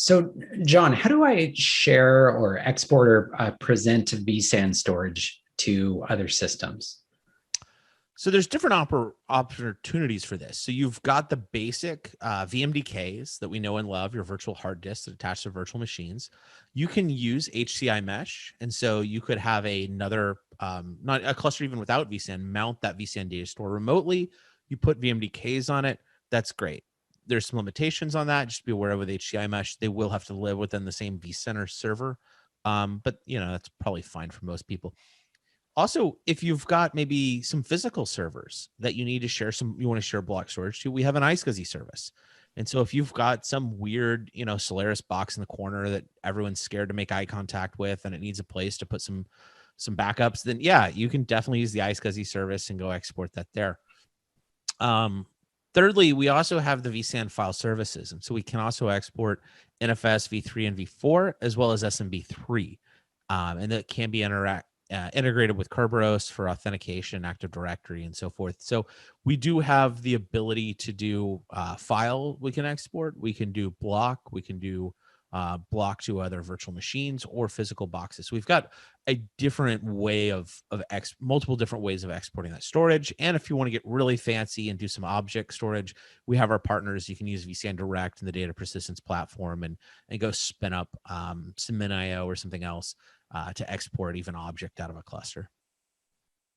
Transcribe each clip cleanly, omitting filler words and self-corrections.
So, John, how do I share or export or present vSAN storage to other systems? So there's different opportunities for this. So you've got the basic VMDKs that we know and love, your virtual hard disks that attach to virtual machines. You can use HCI mesh. And so you could have another, not a cluster even without vSAN, mount that vSAN data store remotely. You put VMDKs on it. That's great. There's some limitations on that. Just be aware with HCI mesh, they will have to live within the same vCenter server. But that's probably fine for most people. Also, if you've got maybe some physical servers that you need to share you want to share block storage to, we have an iSCSI service. And so if you've got some weird, Solaris box in the corner that everyone's scared to make eye contact with, and it needs a place to put some backups, then yeah, you can definitely use the iSCSI service and go export that there. Thirdly, we also have the vSAN file services. And so we can also export NFS v3 and v4, as well as SMB3. And that can be integrated with Kerberos for authentication, Active Directory, and so forth. So we do have the ability to do file we can export. We can do block. We can do block to other virtual machines or physical boxes. So we've got a different way multiple different ways of exporting that storage. And if you want to get really fancy and do some object storage, we have our partners. You can use vSAN Direct and the data persistence platform and go spin up some MinIO or something else to export even object out of a cluster.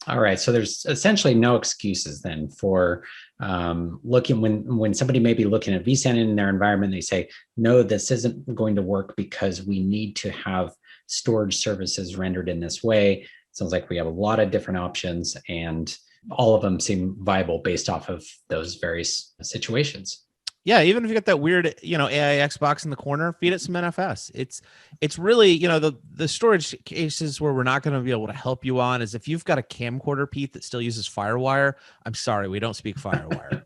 All right, so there's essentially no excuses then for looking when somebody may be looking at vSAN in their environment. They say, no, this isn't going to work because we need to have storage services rendered in this way. Sounds like we have a lot of different options, and all of them seem viable based off of those various situations. Yeah, even if you got that weird, AIX box in the corner, feed it some NFS. It's really, the storage cases where we're not going to be able to help you on is if you've got a camcorder, Pete, that still uses FireWire. I'm sorry, we don't speak FireWire.